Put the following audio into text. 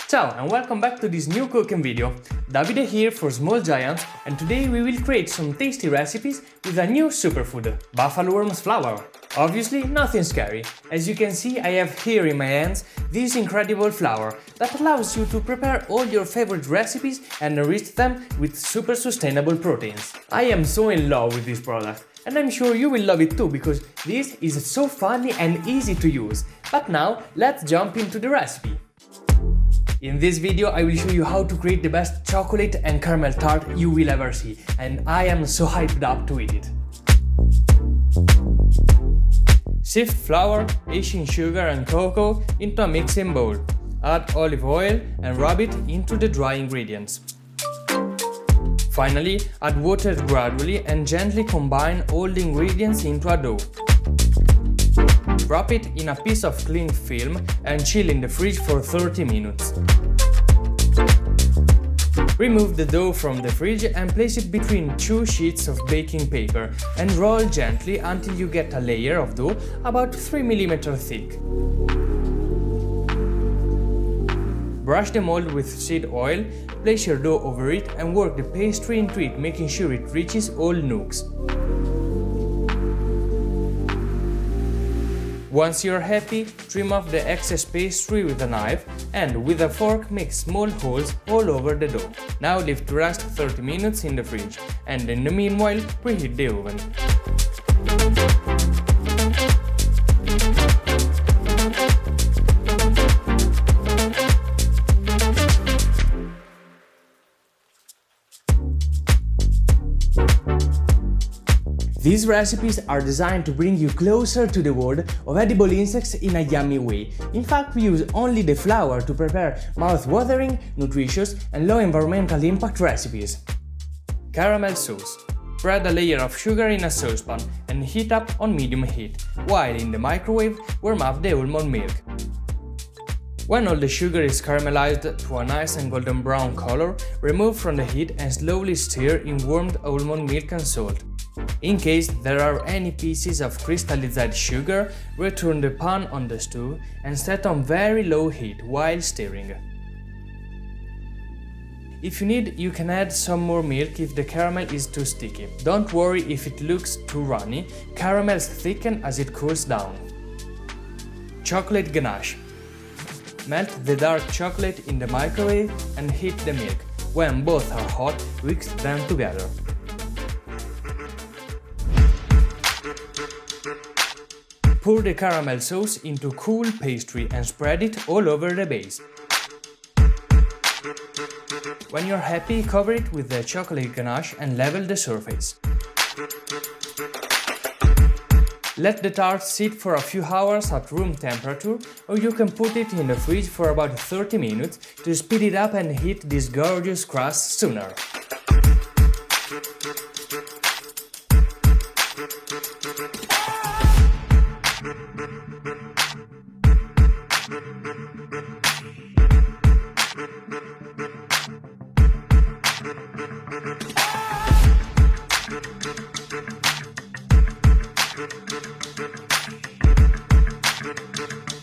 Ciao and welcome back to this new cooking video. Davide here for Small Giants, and today we will create some tasty recipes with a new superfood, buffalo worms flour. Obviously nothing scary. As you can see, I have here in my hands this incredible flour that allows you to prepare all your favorite recipes and enrich them with super sustainable proteins. I am so in love with this product, and I'm sure you will love it too because this is so funny and easy to use. But now let's jump into the recipe. In this video I will show you how to create the best chocolate and caramel tart you will ever see, and I am so hyped up to eat it. Sift flour, Asian sugar and cocoa into a mixing bowl. Add olive oil and rub it into the dry ingredients. Finally, add water gradually and gently combine all the ingredients into a dough. Wrap it in a piece of cling film and chill in the fridge for 30 minutes. Remove the dough from the fridge and place it between two sheets of baking paper and roll gently until you get a layer of dough about 3 mm thick. Brush the mold with seed oil, place your dough over it and work the pastry into it, making sure it reaches all nooks. Once you're happy, trim off the excess pastry with a knife and with a fork make small holes all over the dough. Now leave to rest 30 minutes in the fridge, and in the meanwhile preheat the oven. These recipes are designed to bring you closer to the world of edible insects in a yummy way. In fact, we use only the flour to prepare mouth-watering, nutritious and low environmental impact recipes. Caramel sauce. Spread a layer of sugar in a saucepan and heat up on medium heat, while in the microwave warm up the almond milk. When all the sugar is caramelized to a nice and golden brown color, remove from the heat and slowly stir in warmed almond milk and salt. In case there are any pieces of crystallized sugar, return the pan on the stove and set on very low heat while stirring. If you need, you can add some more milk if the caramel is too sticky. Don't worry if it looks too runny, caramels thicken as it cools down. Chocolate ganache. Melt the dark chocolate in the microwave and heat the milk. When both are hot, whisk them together. Pour the caramel sauce into cool pastry and spread it all over the base. When you're happy, cover it with the chocolate ganache and level the surface. Let the tart sit for a few hours at room temperature, or you can put it in the fridge for about 30 minutes to speed it up and heat this gorgeous crust sooner.